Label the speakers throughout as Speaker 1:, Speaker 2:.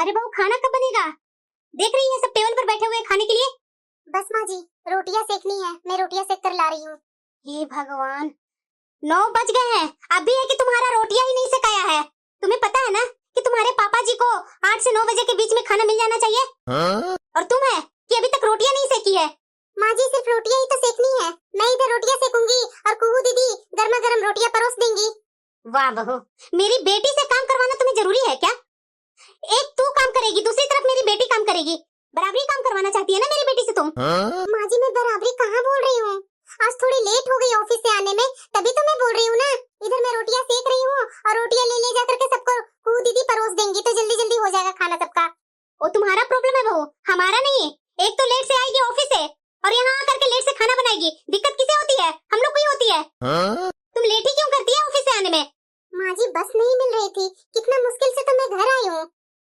Speaker 1: अरे बहू खाना कब बनेगा? देख रही है सब टेबल पर बैठे हुए हैं खाने के लिए।
Speaker 2: बस माँ जी, रोटियां सेकनी है, मैं रोटियां सेक कर ला रही हूँ।
Speaker 1: हे भगवान, 9 बज गए हैं, अभी है कि तुम्हारा रोटियां ही नहीं सेकाया है। तुम्हें पता है ना कि तुम्हारे पापा जी को 8 से 9 बजे के बीच में खाना मिल जाना चाहिए। और तुम है कि अभी तक रोटियां नहीं सेकी है।
Speaker 2: माँ जी सिर्फ रोटियां ही तो सेकनी है, मैं इधर रोटियां सेकूंगी और कुहू दीदी गर्मा गर्म रोटियां परोस देंगी।
Speaker 1: वाह बहू, मेरी बेटी से काम करवाना तुम्हें जरूरी है क्या? एक तू काम करेगी, दूसरी तरफ मेरी बेटी काम करेगी। बराबरी काम करवाना चाहती है ना मेरी बेटी से तुम?
Speaker 2: माँ जी मैं बराबरी कहाँ बोल रही हूँ, आज थोड़ी लेट हो गई ऑफिस से आने में, तभी तो मैं बोल रही हूँ ना। इधर मैं रोटियां सेक रही हूँ और रोटियां ले जा करके सबको कुहू दीदी परोस देंगी, तो जल्दी जल्दी हो जाएगा खाना सबका।
Speaker 1: वो तुम्हारा प्रॉब्लम है बहू, हमारा नहीं। एक तो लेट से आएगी ऑफिस से और यहाँ आकर के लेट से खाना बनाएगी। दिक्कत किसे होती है? हम लोग को ही होती है। तुम लेट ही क्यों करती है ऑफिस से आने में?
Speaker 2: माँ जी बस नहीं मिल रही थी, कितना मुश्किल से तो मैं घर आई हूँ।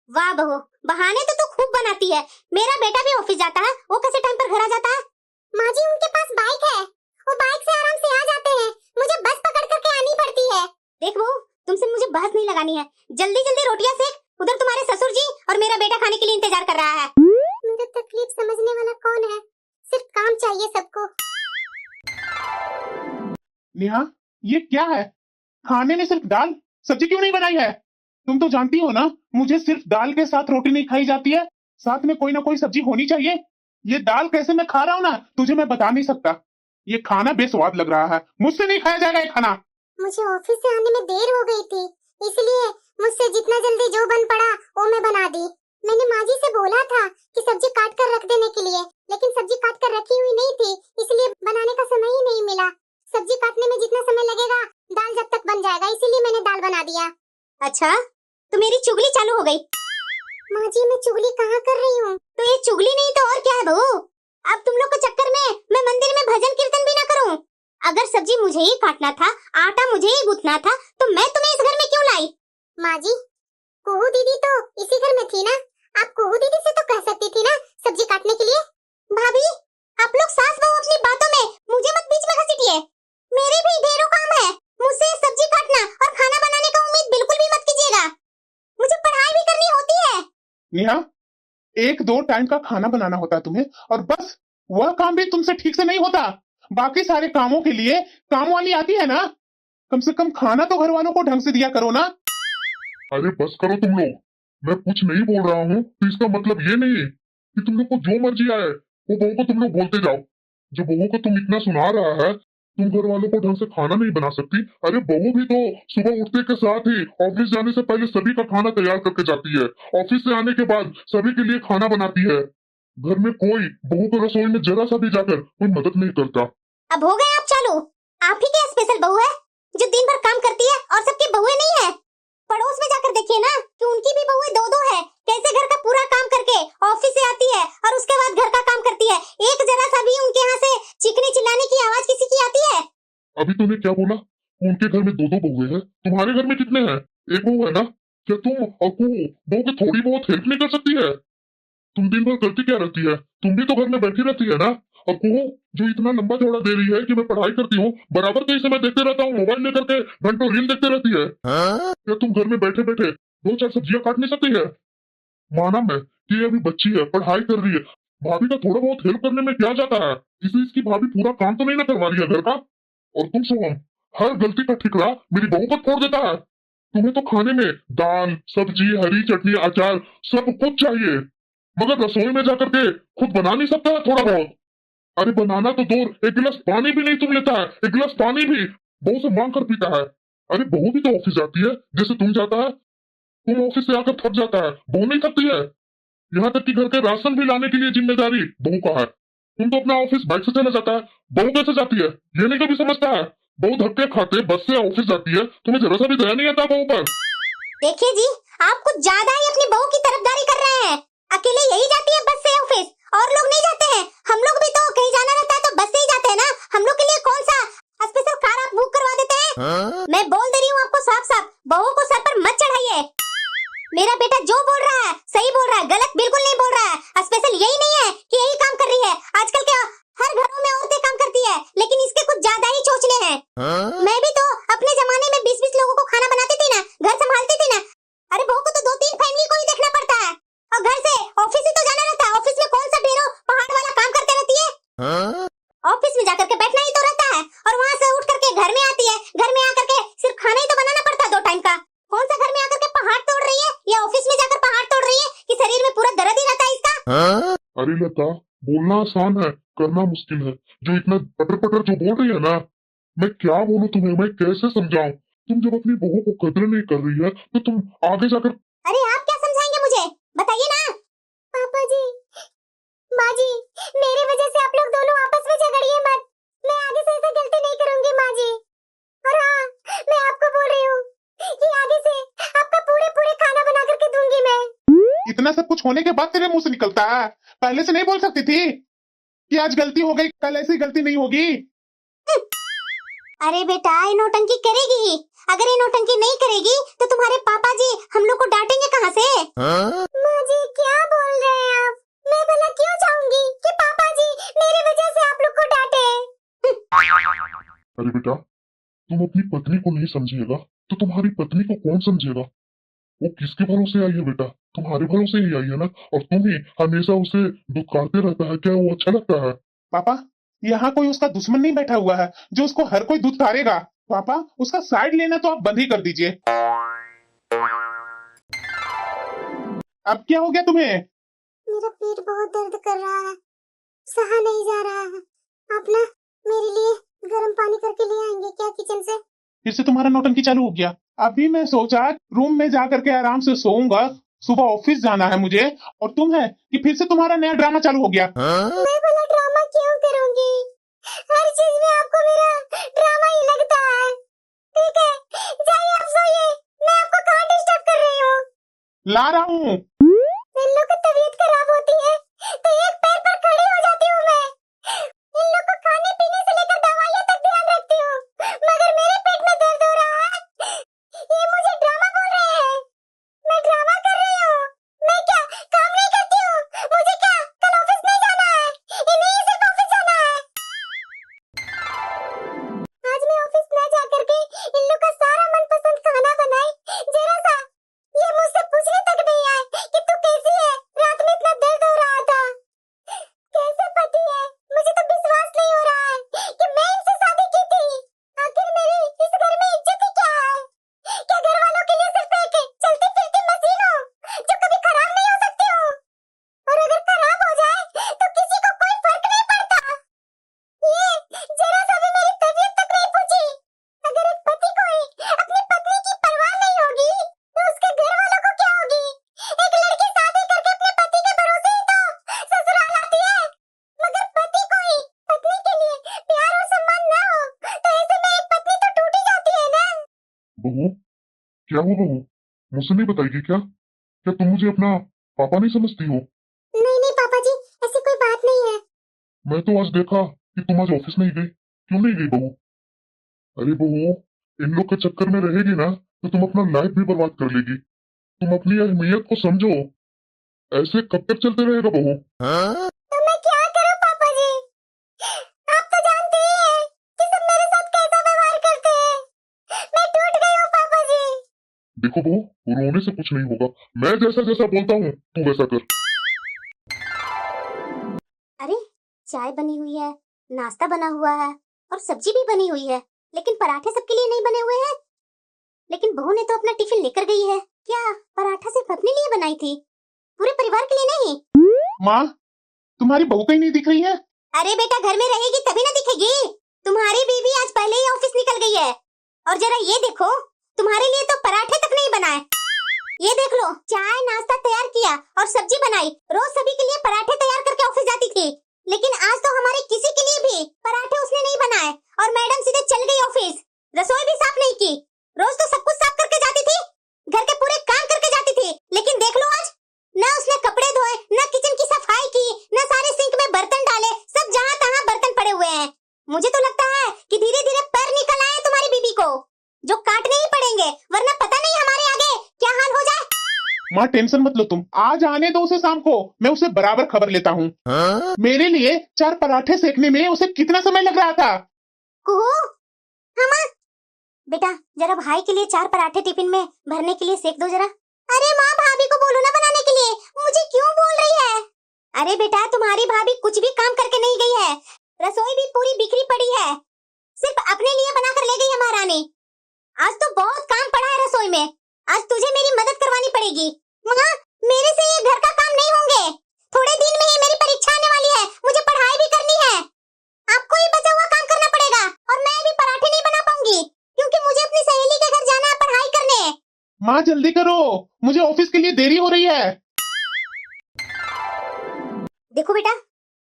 Speaker 1: वाह बहू, बहाने तो तू खूब बनाती है। मेरा बेटा भी ऑफिस जाता है, वो कैसे टाइम पर घर आ जाता है?
Speaker 2: माँ जी उनके पास बाइक है, वो बाइक से आराम से आ जाते हैं, मुझे बस पकड़ करके आनी पड़ती है।
Speaker 1: देख बहू, तुमसे मुझे बहस नहीं लगानी है, जल्दी जल्दी रोटियां सेक। उधर तुम्हारे ससुर जी और मेरा बेटा खाने के लिए इंतजार कर रहा है।
Speaker 2: मेरा तकलीफ समझने वाला कौन है, सिर्फ काम चाहिए सबको।
Speaker 3: नेहा, ये क्या है? खाने में सिर्फ दाल सब्जी क्यों नहीं बनाई है? तुम तो जानती हो ना, मुझे सिर्फ दाल के साथ रोटी नहीं खाई जाती है, साथ में कोई ना कोई सब्जी होनी चाहिए। ये दाल कैसे मैं खा रहा हूँ ना, तुझे मैं बता नहीं सकता। ये खाना बेस्वाद लग रहा है, मुझसे नहीं खाया जाएगा ये खाना।
Speaker 2: मुझे ऑफिस से आने में देर हो गई थी, इसलिए मुझसे जितना जल्दी जो बन पड़ा वो मैं बना दी। मैंने माँ जी से बोला था कि सब्जी काट कर रख देने के लिए, लेकिन सब्जी काट कर रखी हुई नहीं थी, इसलिए बनाने का समय ही नहीं मिला। सब्जी काटने में जितना समय लगेगा दाल जब तक बन जाएगा, इसीलिए मैंने दाल बना दिया।
Speaker 1: अच्छा, तो मेरी चुगली चालू हो गई।
Speaker 2: माँ जी मैं चुगली कहाँ कर रही हूँ?
Speaker 1: तो ये चुगली नहीं तो और क्या है बहू? अब तुम लोग के चक्कर में मैं मंदिर में भजन कीर्तन भी ना करूं। अगर सब्जी मुझे ही काटना था, आटा मुझे ही गूंथना था, तो मैं तुम्हें इस घर में क्यों लाई?
Speaker 2: माँ जी कुहू दीदी तो इसी घर में थी ना, आप कुहू दीदी से तो कह सकती थी ना सब्जी काटने के लिए।
Speaker 1: भाभी, आप लोग सास बहू अपनी बातों में मुझे मत बीच में घसीटिए। मेरे भी ढेरों काम है, मुझसे सब्जी काटना और खाना बनाने का उम्मीद बिल्कुल भी मत कीजिएगा। मुझे पढ़ाई भी करनी होती है।
Speaker 3: नेहा, 1-2 टाइम का खाना बनाना होता है तुम्हें, और बस वह काम भी तुमसे ठीक से नहीं होता। बाकी सारे कामों के लिए काम वाली आती है ना, कम से कम खाना तो घर वालों को ढंग से दिया करो ना।
Speaker 4: अरे बस करो तुम लोग, मैं कुछ नहीं बोल रहा हूँ तो इसका मतलब ये नहीं है कि तुम लोग को जो मर्जी आए वो बहू को तुम लोग बोलते जाओ। जो बहू को तुम इतना सुना रहा है, तुम घर वालों को ढंग से खाना नहीं बना सकती। अरे बहू भी तो सुबह उठने के साथ ही ऑफिस जाने से पहले सभी का खाना तैयार करके जाती है, ऑफिस से आने के बाद सभी के लिए खाना बनाती है। घर में कोई बहू को रसोई में जरा सा भी जाकर कोई मदद नहीं करता।
Speaker 1: अब हो गए आप चालू। आप ही क्या स्पेशल बहू है जो दिन भर काम करती है और सबकी बहुएं नहीं है? पड़ोस में जाकर देखिए ना कि उनकी भी बहुएं 2-2 है, कैसे घर का पूरा काम करके ऑफिस से आती है और उसके बाद घर का काम करती है। एक जरा सा भी उनके यहाँ से चीखने चिल्लाने की आवाज किसी की आती है?
Speaker 4: अभी तूने क्या बोला? उनके घर में 2-2 बहुएं हैं, तुम्हारे घर में कितने हैं? एक बहू है ना? क्या तुम और बहू की थोड़ी बहुत हेल्प नहीं कर सकती है? तुम दिन भर करती क्या रहती है? तुम भी तो घर में बैठी रहती है ना। और कुहू जो इतना लंबा चौड़ा दे रही है कि मैं पढ़ाई करती हूँ, बराबर तो इसे मैं देखते रहता हूँ, मोबाइल लेकर के घंटों रील देखते रहती है। क्या तुम घर में बैठे बैठे 2-4 सब्जियां काट नहीं सकती है? माना मैं कि ये अभी बच्ची है, पढ़ाई कर रही है, भाभी का थोड़ा बहुत हेल्प करने में क्या जाता है? इसे इसकी भाभी पूरा काम तो नहीं ना करवा रही है घर का। और तुम सोहम, हर गलती का ठिकरा मेरी बहू पर फोड़ देता है। तुम्हें तो खाने में दाल सब्जी हरी चटनी अचार सब कुछ चाहिए, मगर रसोई में जाकर के खुद बना नहीं सकता है थोड़ा बहुत? अरे बनाना तो दूर, एक गिलास पानी भी नहीं तुम लेता है, एक गिलास पानी भी बहू से मांग कर पीता है। अरे बहू भी तो ऑफिस जाती है जैसे तुम जाता है, तुम ऑफिस से आकर थक जाता है, बहू नहीं थकती है? यहाँ तक कि घर के राशन भी लाने के लिए जिम्मेदारी बहू का है। तुम तो अपना ऑफिस बाइक से चला जाता है, बहू कैसे जाती है ये नहीं कभी समझता है। बहू धक्के खाते बस से ऑफिस जाती है, तुम्हें जरा सा भी दया नहीं आता बहू पर?
Speaker 1: देखिए जी, आप कुछ ज्यादा ही अपनी बहू की तरफदारी कर रहे हैं। अकेले यही जाती है बस से ऑफिस, और लोग नहीं जाते हैं? हम लोग भी तो कहीं जाना रहता है तो बस से ही जाते हैं ना। हम लोग के लिए कौन सा स्पेशल कार आप बुक करवा देते हैं? मैं बोल दे रही हूँ आपको साफ साफ, बहू को सर पर मत चढ़ाइए। मेरा बेटा जो बोल रहा है सही बोल रहा है, गलत बिल्कुल नहीं बोल रहा है। स्पेशल यही नहीं है कि यही काम कर रही है, आजकल के हर घरों में औरतें काम करती है, लेकिन इसके कुछ ज्यादा ही चोचले हैं। मैं भी तो अपने जमाने में 20-20 लोगों को खाना बनाती थी ना, घर संभालती थी ना। अरे बहू को तो 2-3 फैमिली को ही देखना पड़ता है।
Speaker 4: अरे लता, बोलना आसान है, करना मुश्किल है। जो इतना पटर पटर जो बोल रही है ना, मैं क्या बोलूं तुम्हें, मैं कैसे समझाऊं? तुम जब अपनी बहू को कदर नहीं कर रही है तो तुम आगे जाकर
Speaker 1: अरे आप क्या समझाएंगे मुझे, बताइए ना।
Speaker 2: पापा जी, माँ जी, मेरी वजह से आप लोग दोनों आपस में झगड़िए मत। मैं आगे से ऐसा गलती नहीं करूंगी माँ जी। और हाँ, मैं आपको बोल रही हूँ कि आगे से आपका पूरे पूरे खाना बना करके दूंगी मैं।
Speaker 3: इतना सब कुछ होने के बाद तेरे मुंह से निकलता है, पहले से नहीं बोल सकती थी कि आज गलती हो गई, कल ऐसी गलती नहीं होगी?
Speaker 1: अरे बेटा, ये नौटंकी करेगी ही। अगर ये नौटंकी नहीं करेगी तो तुम्हारे पापा जी हम लोग को डांटेंगे कहाँ से?
Speaker 2: माँ जी, क्या बोल रहे हैं आप? मैं भला क्यों चाहूंगी कि पापा जी मेरी वजह से आप लोग को डांटे?
Speaker 4: अरे बेटा, तुम अपनी पत्नी को नहीं समझिएगा तो तुम्हारी पत्नी को कौन समझेगा? वो किसके भरोसे आई है बेटा? तुम्हारे भरोसे ही आई है ना। और तुम ही हमेशा उसे दुत्कारते रहता है, क्या वो अच्छा लगता है?
Speaker 3: पापा, यहाँ कोई उसका दुश्मन नहीं बैठा हुआ है जो उसको हर कोई दुत्कारेगा। पापा, उसका साइड लेना तो आप बंद ही कर दीजिए। अब क्या हो गया तुम्हें?
Speaker 2: मेरा पेट बहुत दर्द कर रहा है, सहा नहीं जा रहा है। आप ना मेरे लिए गर्म पानी करके ले आएंगे क्या किचन से?
Speaker 3: फिर से तुम्हारा नौटंकी चालू हो गया। अभी मैं सोचा रूम में जा करके आराम से सोऊंगा, सुबह ऑफिस जाना है मुझे, और तुम है कि फिर से तुम्हारा नया ड्रामा चालू हो गया।
Speaker 2: मैं भला ड्रामा क्यों करूंगी? हर चीज में आपको मेरा ड्रामा ही लगता है। ठीक है, जाइए आप सोइए, मैं आपको कहाँ डिस्टर्ब कर रही हूँ?
Speaker 3: ला रहा हूँ।
Speaker 2: इन लोग की तबीयत खराब होती है तो एक पैर पर खड़ी हो जाती हूँ मैं। इन लोग को खाने पीने से लेकर दवाइयाँ तक ध्यान रखती हूँ, मगर मेरे पेट में दर्द हो रहा है। ये मुझे ड्रामा बोल रहे हैं। मैं ड्रामा कर रही हूँ? मैं क्या काम नहीं करती हूँ? मुझे क्या कल ऑफिस नहीं जाना है? इन्हें ही सिर्फ ऑफिस जाना है। आज मैं ऑफिस न जा करके इन लोग का सारा मनपसंद खाना बनाई। जरा सा ये मुझसे पूछने तक नहीं आए कि तू कैसी है, रात में इतना दर्द हो रहा था। कैसे पति है, मुझे तो विश्वास नहीं हो रहा है कि मैं इनसे शादी की थी। आखिर मेरी इस घर में इज्जत ही क्या है? क्या घर वालों के लिए सिर्फ एक चलती फिरती मशीन हो जो कभी खराब नहीं हो सकती हो? और अगर खराब हो जाए तो किसी को कोई फर्क नहीं पड़ता। ये जरा सा भी मेरी तबीयत तक नहीं पूछी। अगर एक पति को ही अपनी पत्नी की परवाह नहीं होगी तो उसके घर वालों को क्या होगी? एक लड़की शादी करके अपने पति के भरोसे ही तो ससुराल आती है, मगर पति को ही पत्नी के लिए प्यार और सम्मान ना हो तो ऐसे में एक पत्नी तो टूट ही जाती है ना।
Speaker 4: बहू, क्या हुआ बहू? मुझसे नहीं बताएगी क्या? क्या तुम मुझे अपना पापा नहीं समझती हो?
Speaker 2: नहीं नहीं पापा जी, ऐसी कोई बात नहीं है।
Speaker 4: मैं तो आज देखा कि तुम आज ऑफिस नहीं गई। क्यों नहीं गई बहू? अरे बहू, इन लोग के चक्कर में रहेगी ना तो तुम अपना लाइफ भी बर्बाद कर लेगी। तुम अपनी अहमियत को समझो। ऐसे कब तक चलते रहेगा बहू?
Speaker 2: तो मैं क्या करूं पापा जी? आप तो जानते ही हैं कि सब मेरे साथ कैसा व्यवहार करते हैं। मैं टूट गई हूँ पापा जी।
Speaker 4: देखो बहू, रोने से कुछ नहीं होगा। मैं जैसा जैसा बोलता हूँ तू वैसा कर।
Speaker 1: अरे, चाय बनी हुई है, नाश्ता बना हुआ है और सब्जी भी बनी हुई है, लेकिन पराठे सबके लिए नहीं बने हुए हैं। लेकिन बहू ने तो अपना टिफिन लेकर गई है। क्या पराठा सिर्फ अपने लिए बनाई थी, पूरे परिवार के लिए नहीं?
Speaker 3: माँ, तुम्हारी बहू कहीं नहीं दिख रही है।
Speaker 1: अरे बेटा, घर में रहेगी तभी ना दिखेगी। तुम्हारी बीवी आज पहले ही ऑफिस निकल गई है। और जरा ये देखो, तुम्हारे लिए तो पराठे तक नहीं बनाए। ये देख लो, चाय नाश्ता तैयार किया और सब्जी बनाई। रोज सभी के लिए पराठे तैयार करके ऑफिस जाती थी, लेकिन आज तो हमारे किसी के लिए भी पराठे उसने नहीं बनाए और मैडम सीधे चल गई ऑफिस। रसोई भी साफ नहीं की। रोज तो सब कुछ साफ करके जाती थी, घर के पूरे काम करके जाती थी, लेकिन देख लो आज, न उसने कपड़े धोए, न किचन की सफाई की, न सारे सिंक में बर्तन डाले। सब जहाँ तहाँ बर्तन पड़े हुए हैं। मुझे तो लगता है कि धीरे धीरे पैर निकल आए तुम्हारी बीबी को, जो काटने ही पड़ेंगे, वरना पता नहीं हमारे आगे क्या हाल हो जाए।
Speaker 3: माँ, टेंशन मत लो तुम, आज आने दो उसे शाम को, मैं उसे बराबर खबर लेता हूँ। मेरे लिए 4 पराठे सेकने में उसे कितना समय लग रहा था।
Speaker 1: कुहू, हाँ माँ। बेटा, जरा भाई के लिए 4 पराठे टिफिन में भरने के लिए सेक दो जरा। अरे माँ, भाभी को बोलो ना बनाने के लिए, मुझे क्यों बोल रही है? अरे बेटा, तुम्हारी भाभी कुछ भी काम करके नहीं गई है, रसोई भी पूरी बिखरी पड़ी है, सिर्फ अपने लिए बनाकर ले गई है महारानी। आज तो बहुत काम पड़ा है रसोई में, आज तुझे मेरी मदद करवानी पड़ेगी। माँ, मेरे से ये घर का काम नहीं होंगे, थोड़े दिन में ही मेरी परीक्षा
Speaker 3: माँ जल्दी करो, मुझे ऑफिस के लिए देरी हो रही है।
Speaker 1: देखो बेटा,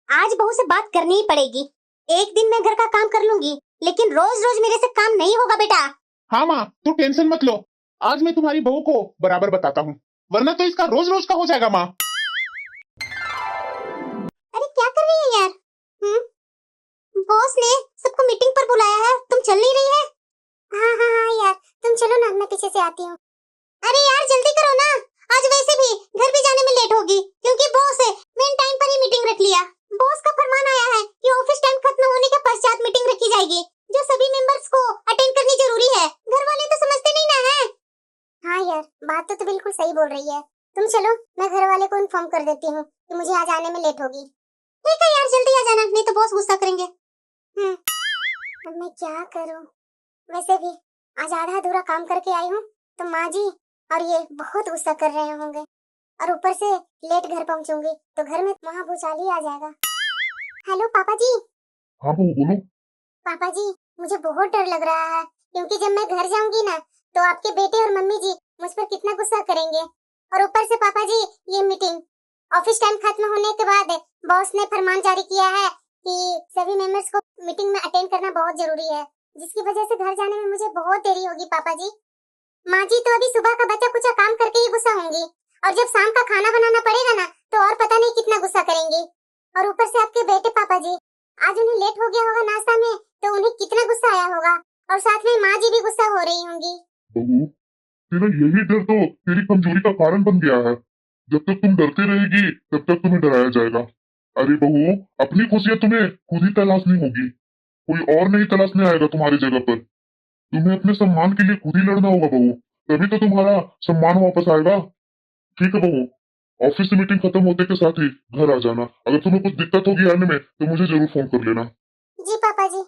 Speaker 1: आज बहू से बात करनी ही पड़ेगी। एक दिन मैं घर का काम कर लूंगी, लेकिन रोज रोज मेरे से काम नहीं होगा बेटा।
Speaker 3: हाँ माँ, तू टेंशन मत लो, आज मैं तुम्हारी बहू को बराबर बताता हूँ, वरना तो इसका रोज रोज का हो जाएगा माँ।
Speaker 1: अरे क्या कर रही है यार? बॉस ने सबको मीटिंग पर बुलाया है, तुम चल नहीं रही है?
Speaker 2: हाँ हाँ हाँ यार, तुम चलो ना, मैं पीछे से आती हूँ।
Speaker 1: अरे यार जल्दी करो ना, आज वैसे भी घर भी जाने में लेट होगी, क्योंकि बॉस मेन टाइम पर ही मीटिंग रख लिया। बॉस का फरमान आया है कि ऑफिस टाइम खत्म होने के पश्चात मीटिंग रखी जाएगी, जो सभी मेंबर्स को अटेंड करनी जरूरी है। घर वाले तो समझते नहीं ना है।
Speaker 2: हाँ यार, बात तो बिल्कुल सही बोल रही है। तुम चलो, मैं घर वाले को इन्फॉर्म कर देती हूँ कि मुझे आज आने में लेट होगी।
Speaker 1: ठीक है यार, जल्दी आ जाना, नहीं तो बॉस गुस्सा करेंगे।
Speaker 2: अब मैं क्या करूँ? वैसे भी आज आधा अधूरा काम करके आई हूँ, तो माँ जी और ये बहुत गुस्सा कर रहे होंगे, और ऊपर से लेट घर पहुँचूंगी तो घर में महाभूचाल ही आ जाएगा। हेलो पापा जी।
Speaker 4: हाँ बहू बोलो।
Speaker 2: पापा जी, मुझे बहुत डर लग रहा है, क्योंकि जब मैं घर जाऊंगी ना, तो आपके बेटे और मम्मी जी मुझ पर कितना गुस्सा करेंगे। और ऊपर से पापा जी, ये मीटिंग ऑफिस टाइम खत्म होने के बाद बॉस ने फरमान जारी किया है कि सभी मेंबर्स को मीटिंग में अटेंड करना बहुत जरूरी है, जिसकी वजह से घर जाने में मुझे बहुत देरी होगी पापा जी। माँ जी तो अभी सुबह का बचा कुचा काम करके ही गुस्सा होंगी, और जब शाम का खाना बनाना पड़ेगा ना, तो और पता नहीं कितना गुस्सा करेंगी। और ऊपर से आपके बेटे पापा जी, आज उन्हें लेट हो गया होगा नाश्ता में, तो उन्हें कितना गुस्सा आया होगा, और साथ में माँ जी भी गुस्सा हो रही होंगी।
Speaker 4: बहू, तेरा यही डर तो तेरी कमजोरी का कारण बन गया है। जब तक तुम डरती रहेगी तब तक तुम्हें डराया जाएगा। अरे बहू, अपनी खुशियाँ तुम्हें खुद ही तलाशनी होगी, कोई और नहीं तलाशने आएगा तुम्हारी जगह पर। तुम्हें अपने सम्मान के लिए खुद ही लड़ना होगा बहू, तभी तो तुम्हारा सम्मान वापस आएगा। ठीक है बहू, ऑफिस से मीटिंग खत्म होते के साथ ही घर आ जाना। अगर तुम्हें कुछ दिक्कत होगी आने में तो मुझे जरूर फोन कर लेना।
Speaker 2: जी पापा जी।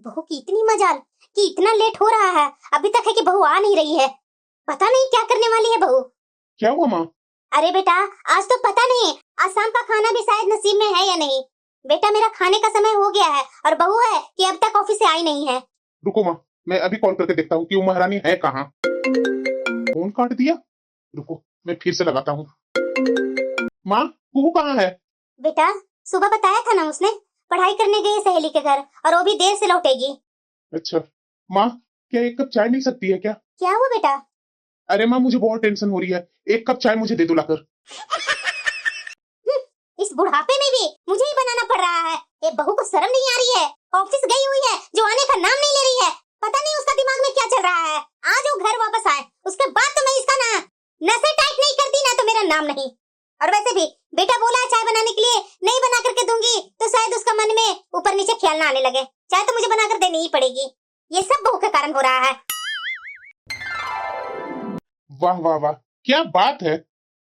Speaker 1: बहू की इतनी मजाल कि इतना लेट हो रहा है, अभी तक है कि बहू आ नहीं रही है। पता नहीं क्या करने वाली है बहू।
Speaker 3: क्या हुआ माँ?
Speaker 1: अरे बेटा, आज तो पता नहीं, आज शाम का खाना भी शायद नसीब में है या नहीं। बेटा मेरा खाने का समय हो गया है, और बहू है कि अब तक ऑफिस से आई नहीं है।
Speaker 3: रुको माँ, मैं अभी कॉल करके देखता हूँ कि वो महारानी है कहाँ। फोन काट दिया, रुको मैं फिर से लगाता हूँ। माँ, कुहू कहाँ है?
Speaker 1: बेटा सुबह बताया था ना उसने, पढ़ाई करने गई है सहेली के घर, और वो भी देर से लौटेगी।
Speaker 3: अच्छा माँ, क्या एक कप चाय मिल सकती है क्या?
Speaker 1: क्या हुआ बेटा?
Speaker 3: अरे माँ, मुझे बहुत टेंशन हो रही है, एक कप चाय मुझे दे दो लाकर।
Speaker 1: इस बुढ़ापे में भी मुझे ही बनाना पड़ रहा है। ये बहू को शर्म नहीं आ रही है? ऑफिस गई हुई है, जो आने का नाम नहीं ले रही है। पता नहीं उसका दिमाग में क्या चल रहा है। आज वो घर वापस आए, उसके बाद तो मैं इसका ना नसें टाइट नहीं करती ना, तो मेरा नाम नहीं। और वैसे भी बेटा बोला है चाय बनाने के लिए, नहीं बना करके दूंगी तो शायद उसका मन में ऊपर नीचे ख्याल ना आने लगे। चाय तो मुझे बनाकर देनी ही पड़ेगी। ये सब बहू के कारण हो रहा है।
Speaker 3: वाह वाह वाह, क्या बात है।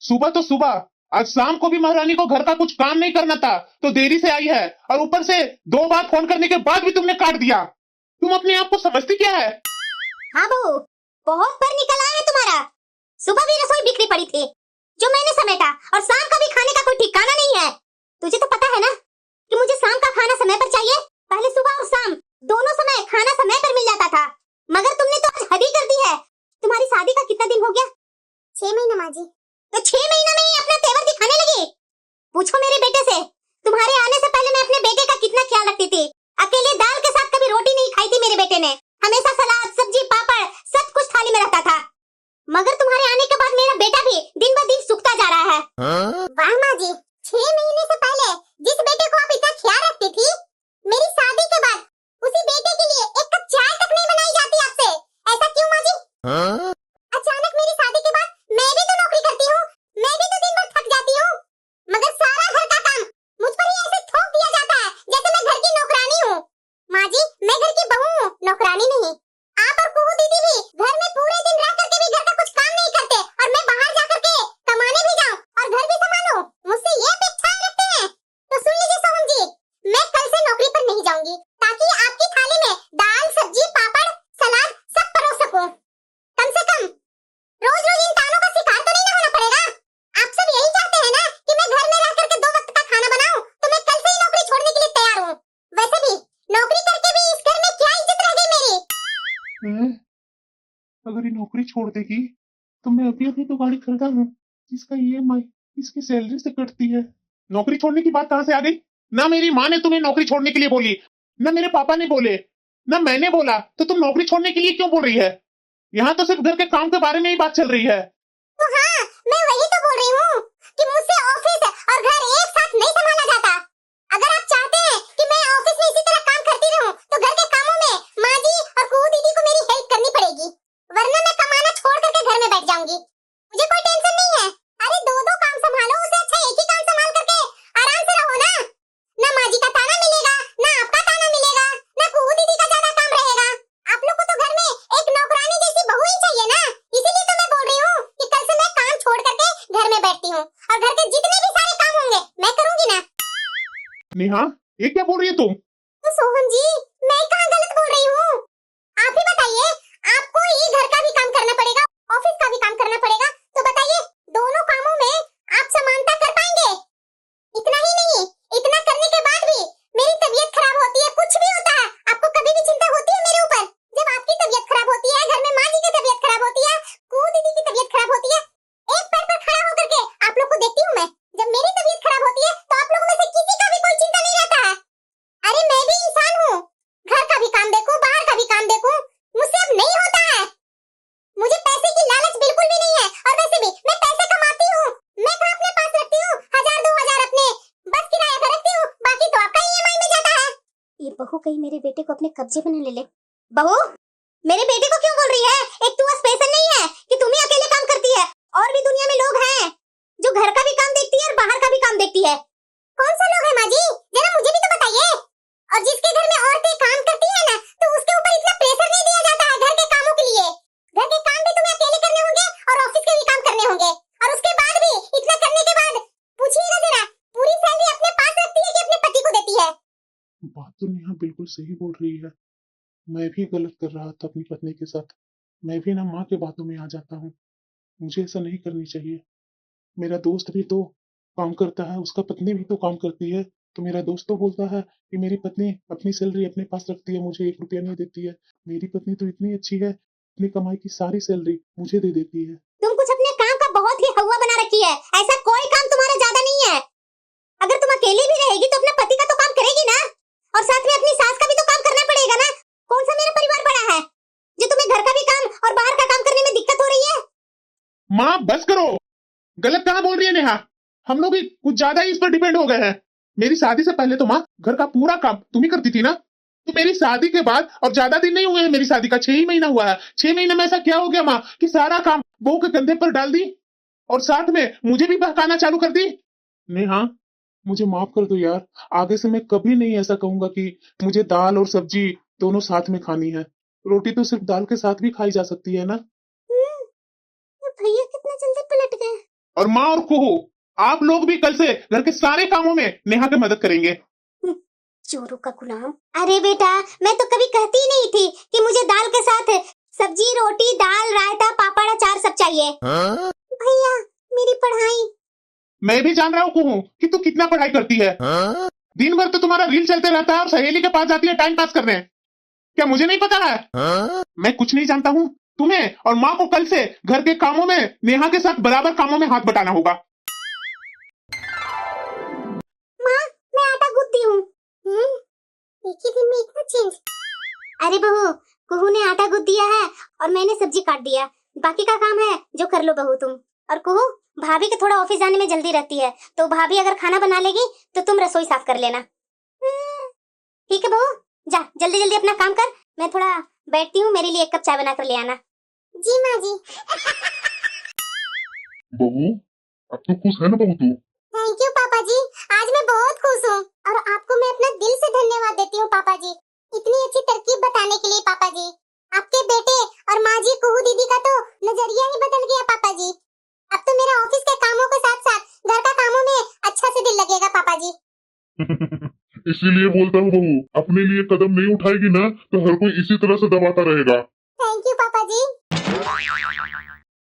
Speaker 3: सुबह तो सुबह, आज शाम को भी महारानी को घर का कुछ काम नहीं करना था तो देरी से आई है, और ऊपर से 2 बार फोन करने के बाद भी तुमने काट दिया। तुम अपने आप को समझती क्या है?
Speaker 1: हाँ बहू, बहुत पर निकल आया है तुम्हारा। सुबह भी रसोई बिखरी पड़ी थी जो मैंने समेटा, और शाम का भी खाने का कोई ठिकाना नहीं है। तुझे तो पता है ना कि मुझे शाम का खाना समय पर चाहिए। पहले सुबह और शाम दोनों समय खाना समय पर मिल जाता था, मगर तुमने तो आज हद ही कर दी है। तुम्हारी शादी का कितना दिन हो गया?
Speaker 2: 6 महीने माँ जी।
Speaker 1: तो 6 महीना में ही अपना तेवर दिखाने लगी। पूछो मेरे बेटे से, तुम्हारे आने से पहले मैं अपने बेटे का कितना ख्याल रखती थी। अकेले दाल के साथ कभी रोटी नहीं खाई थी मेरे बेटे ने, हमेशा सलाद सब्जी पापड़ सब कुछ थाली में रखता था। मगर तुम्हारे आने के बाद मेरा बेटा भी दिन ब दिन सूखता जा रहा है।
Speaker 2: वाह माँ जी, 6 महीने से पहले जिस बेटे को आप इतना ख्याल रखती थी, मेरी शादी के बाद उसी बेटे के लिए एक कप चाय तक नहीं बनाई जाती आपसे। ऐसा क्यों माँ जी? अचानक मेरी शादी के बाद मैं भी तो नौकरी करती हूँ, मैं भी तो दिन भर थक जाती हूँ, मगर सारा घर का काम मुझ पर ही ऐसे थोप दिया जाता है जैसे मैं घर की नौकरानी हूँ। माँ जी, मैं घर की बहू हूँ, नौकरानी नहीं। आप और कुहू दीदी भी घर में पूरे दिन रह करके भी घर का कुछ काम नहीं करते, और मैं बाहर जा करके कमाने भी जाऊँ और घर भी संभालूं, मुझसे ये अपेक्षाएं रखते हैं। तो सुन लीजिए सोहन जी, मैं कल से नौकरी पर नहीं जाऊंगी, ताकि आपकी थाली में दाल सब्जी पापड़ सलाद सब परोस सकूं। कम से कम
Speaker 3: अगर ये नौकरी छोड़ देगी तो मैं अभी अभी तो गाड़ी खरीदा हूँ जिसका ईएमआई इसकी सैलरी से कटती है। नौकरी छोड़ने की बात कहाँ से आ गई? ना मेरी माँ ने तुम्हें नौकरी छोड़ने के लिए बोली, ना मेरे पापा ने बोले, ना मैंने बोला, तो तुम नौकरी छोड़ने के लिए क्यों बोल रही है? यहाँ तो सिर्फ घर के काम के बारे में ही बात चल रही है।
Speaker 2: तो हाँ, मैं वही तो बोल रही हूँ कि मुझसे ऑफिस और घर एक साथ नहीं संभाला जाता। अगर आप चाहते हैं कि मैं ऑफिस में इसी तरह काम करती रहूं, तो घर के कामों में माँ जी और कुहू दीदी को मेरी हेल्प करनी पड़ेगी, वरना मैं कमाना छोड़ करके घर में बैठ जाऊंगी। मुझे कोई टेंशन नहीं है। अरे दो दो काम संभालो, उससे अच्छा एक ही काम संभाल करके आराम से रहो ना। ना माँ जी का ताना मिलेगा, ना आपका ताना मिलेगा, ना कुहू दीदी का ज्यादा काम रहेगा। आप लोग को तो घर में एक नौकरानी जैसी बहू ही चाहिए ना। इसीलिए तो मैं बोल रही हूँ कि कल से मैं काम छोड़ करके घर में बैठती हूँ और घर के जितने भी सारे काम होंगे मैं करूंगी ना।
Speaker 3: नेहा, ये क्या बोल रही है तुम?
Speaker 2: तो सोहन जी, मैं कहाँ गलत बोल रही हूँ? आप ही बताइए, आपको ये घर का भी काम करना पड़ेगा, ऑफिस का भी काम करना पड़ेगा, तो बताइए दोनों कामों में आप समानता कर पाएंगे? इतना ही नहीं, इतना करने के बाद भी मेरी तबीयत खराब होती है, कुछ भी होता है, आपको कभी भी चिंता होती है मेरे ऊपर? जब आपकी तबीयत खराब होती है, घर में माँ जी की तबीयत खराब होती है, कुहू दीदी की तबीयत खराब होती है, एक पैर पर खड़ा होकर के आप लोग को देखती हूँ मैं। जब मेरी तबीयत खराब होती है तो आप लोगों में से किसी का भी कोई चिंता नहीं रहता है। अरे मैं भी इंसान हूँ, घर का भी काम देखूं, बाहर का भी काम देखूं, मुझसे अब नहीं होता है। मुझे पैसे की लालच बिल्कुल भी नहीं है, और वैसे भी मैं पैसे कमाती हूँ, मैं कहाँ अपने पास रखती हूँ 1000-2000 अपने बस किराया का रखती हूँ, बाकी तो आपका ईएमआई में जाता है।
Speaker 1: ये बहू कहीं मेरे बेटे को अपने कब्जे में न ले ले। बहू, मेरे बेटे को क्यों बोल रही है? एक तू स्पेशल नहीं है कि तुम ही अकेले काम करती है, और भी दुनिया में लोग हैं जो घर का भी काम देखती है और बाहर का भी काम देखती है।
Speaker 2: कौन सा लोग है माँ जी, जरा मुझे भी तो बताइए। और जिसके घर में औरतें काम करती है ना, तो उसके ऊपर इतना प्रेशर नहीं दिया जाता है घर के कामों के लिए। घर के काम भी तुम्हें अकेले करने होंगे और ऑफिस के भी काम करने होंगे, और उसके बाद भी इतना करने के बाद पूछिएगा जरा, पूरी सैलरी अपने पास रखती है कि अपने पति को देती है?
Speaker 3: बात तो नेहा बिल्कुल सही बोल रही है। मैं भी गलत कर रहा था अपनी पत्नी के साथ। मैं भी ना माँ के बातों में आ जाता हूँ। मुझे ऐसा नहीं करनी चाहिए। मेरा दोस्त भी तो काम करता है, उसका पत्नी भी तो काम करती है, तो मेरा दोस्त तो बोलता है कि मेरी पत्नी अपनी सैलरी अपने पास रखती है, मुझे 1 रुपया नहीं देती है। मेरी पत्नी तो इतनी अच्छी है, अपनी कमाई की सारी सैलरी मुझे दे देती है।
Speaker 1: तुम कुछ अपने काम का बहुत ही हवा बना रखी है, ऐसा कोई काम तुम्हारा ज्यादा नहीं है। अगर तुम अकेली भी रहेगी तो अपने पति का तो काम करेगी ना, और साथ में अपनी सास का भी तो काम करना पड़ेगा ना। कौन सा मेरा परिवार बड़ा है जो तुम्हें घर का भी काम और बाहर का काम करने में दिक्कत हो रही है?
Speaker 3: माँ बस करो, गलत कहाँ बोल रही है नेहा? हम लोग भी कुछ ज्यादा ही इस पर डिपेंड हो गए हैं। मेरी शादी से पहले तो माँ घर का पूरा काम तुम ही करती थी ना, तो मेरी शादी के बाद, और ज्यादा दिन नहीं हुए हैं मेरी शादी का, 6 ही महीना हुआ है। 6 महीने में ऐसा क्या हो गया माँ कि सारा काम बहू के कंधे पर डाल दी और साथ में मुझे भी बहकाना चालू कर दी? नेहा, मुझे माफ कर दो यार। आगे से मैं कभी नहीं ऐसा कहूंगा कि मुझे दाल और सब्जी दोनों साथ में खानी है। रोटी तो सिर्फ दाल के साथ भी खाई जा सकती है ना।
Speaker 1: भैया कितना जल्दी पलट गए।
Speaker 3: और माँ और कुहू, आप लोग भी कल से घर के सारे कामों में नेहा की मदद करेंगे।
Speaker 1: चोरों का गुलाम। अरे बेटा, मैं तो कभी कहती ही नहीं थी कि मुझे दाल के साथ सब्जी, रोटी, दाल, रायता, पापड़, अचार सब चाहिए। भैया, मेरी पढ़ाई।
Speaker 3: मैं भी जान रहा हूँ कुहू कि तू कितना पढ़ाई करती है। दिन भर तो तुम्हारा रील चलते रहता है और सहेली के पास जाती है टाइम पास करने। क्या मुझे नहीं पता है? मैं कुछ नहीं जानता हूँ। तुम्हें और माँ को कल से घर के कामों में नेहा के साथ बराबर कामों में हाथ बटाना होगा।
Speaker 1: माँ, मैं आटा गूंथती हूँ।
Speaker 2: एक ही दिन में इतना चेंज?
Speaker 1: अरे बहू, कुहू ने आटा गूंथ दिया है और मैंने सब्जी काट दिया। बाकी का काम है जो कर लो बहू तुम। और कुहू, भाभी के थोड़ा ऑफिस जाने में जल्दी रहती है, तो भाभी अगर खाना बना लेगी तो तुम रसोई साफ कर लेना। ठीक है बहू, जा जल्दी जल्दी अपना काम कर। मैं थोड़ा बैठती हूँ, मेरे लिए 1 कप चाय बना कर ले आना।
Speaker 2: जी माँ जी।
Speaker 4: बहू, अब तो खुश है ना बहू तू?
Speaker 2: थैंक यू पापा जी, आज मैं बहुत खुश हूँ, और आपको मैं अपना दिल से धन्यवाद देती हूँ पापा जी, इतनी अच्छी तरकीब बताने के लिए। पापा जी, आपके बेटे और माँ जी कुहू दीदी का तो नजरिया ही बदल गया पापा जी। अब तो मेरा ऑफिस के कामों के साथ साथ घर का कामों में अच्छा से दिल लगेगा पापा जी।
Speaker 4: इसीलिए बोलता हूँ बहू, अपने लिए कदम नहीं उठाएगी ना तो हर कोई इसी तरह से दबाता रहेगा।
Speaker 2: थैंक यू पापा जी।